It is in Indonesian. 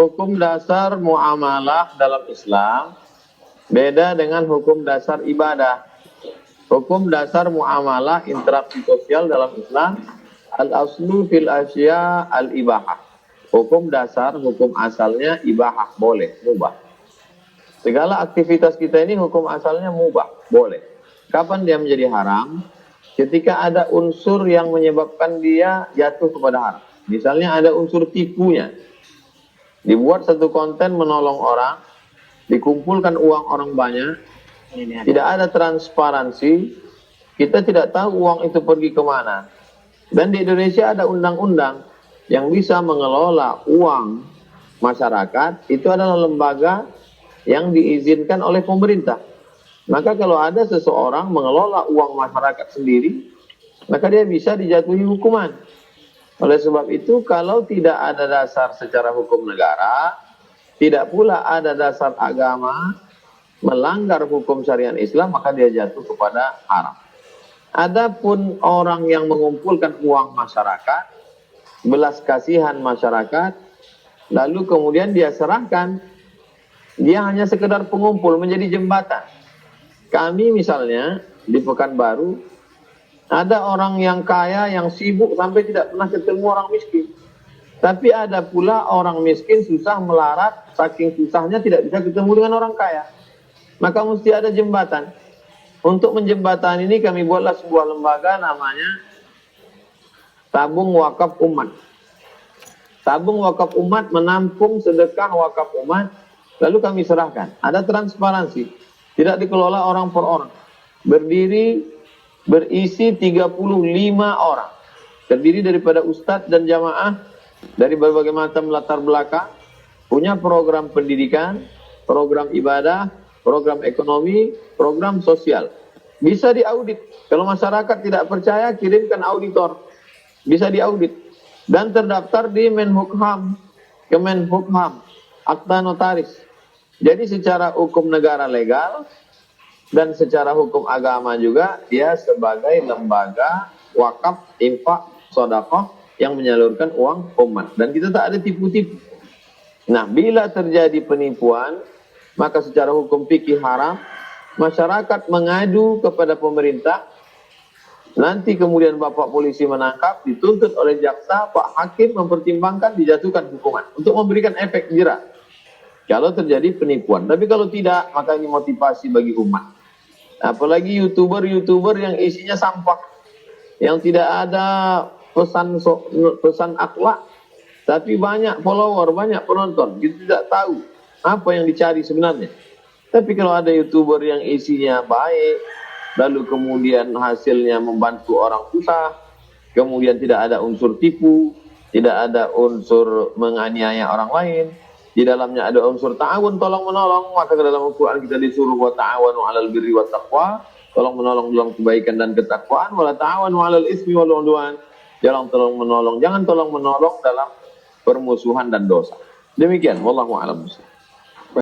hukum dasar muamalah dalam Islam beda dengan hukum dasar ibadah. Hukum dasar muamalah interaksi sosial dalam Islam al-aslu fil asya al-ibahah. Hukum dasar, hukum asalnya ibahah, boleh, mubah. Segala aktivitas kita ini hukum asalnya mubah, boleh. Kapan dia menjadi haram? Ketika ada unsur yang menyebabkan dia jatuh kepada haram. Misalnya ada unsur tipunya. Dibuat satu konten menolong orang, dikumpulkan uang orang banyak, tidak ada transparansi, kita tidak tahu uang itu pergi kemana. Dan di Indonesia ada undang-undang yang bisa mengelola uang masyarakat, itu adalah lembaga yang diizinkan oleh pemerintah. Maka kalau ada seseorang mengelola uang masyarakat sendiri, maka dia bisa dijatuhi hukuman. Oleh sebab itu, kalau tidak ada dasar secara hukum negara, tidak pula ada dasar agama melanggar hukum syariat Islam, maka dia jatuh kepada haram. Adapun orang yang mengumpulkan uang masyarakat, belas kasihan masyarakat, lalu kemudian dia serahkan, dia hanya sekedar pengumpul, menjadi jembatan. Kami misalnya di Pekanbaru, ada orang yang kaya yang sibuk sampai tidak pernah ketemu orang miskin. Tapi ada pula orang miskin susah melarat, saking susahnya tidak bisa ketemu dengan orang kaya. Maka mesti ada jembatan. Untuk menjembatan ini kami buatlah sebuah lembaga namanya Tabung Wakaf Umat. Tabung Wakaf Umat menampung sedekah wakaf umat, lalu kami serahkan. Ada transparansi, tidak dikelola orang per orang. Berisi 35 orang. Terdiri daripada ustadz dan jamaah dari berbagai macam latar belakang, punya program pendidikan, program ibadah, program ekonomi, program sosial. Bisa diaudit. Kalau masyarakat tidak percaya, kirimkan auditor. Bisa diaudit. Dan terdaftar di Menhukham, Kemenhukham, Akta Notaris. Jadi secara hukum negara legal dan secara hukum agama juga, dia sebagai lembaga wakaf, infak, sedekah yang menyalurkan uang umat. Dan kita tak ada tipu-tipu. Nah, bila terjadi penipuan, maka secara hukum fikih haram, masyarakat mengadu kepada pemerintah, nanti kemudian Bapak polisi menangkap, dituntut oleh jaksa, Pak hakim mempertimbangkan dijatuhkan hukuman untuk memberikan efek jera kalau terjadi penipuan. Tapi kalau tidak, maka ini motivasi bagi umat. Apalagi YouTuber yang isinya sampah, yang tidak ada pesan akhlak, tapi banyak follower, banyak penonton, kita tidak tahu apa yang dicari sebenarnya. Tapi kalau ada YouTuber yang isinya baik, lalu kemudian hasilnya membantu orang susah, kemudian tidak ada unsur tipu, tidak ada unsur menganiaya orang lain, di dalamnya ada unsur ta'awun, tolong menolong, maka ke dalam Al-Quran kita disuruh wa ta'awanu 'alal birri wat taqwa, tolong menolong dalam kebaikan dan ketakwaan, wala ta'awanu 'alal ismi wal 'udwan, jangan tolong menolong dalam permusuhan dan dosa. Demikian, wallahu a'lam.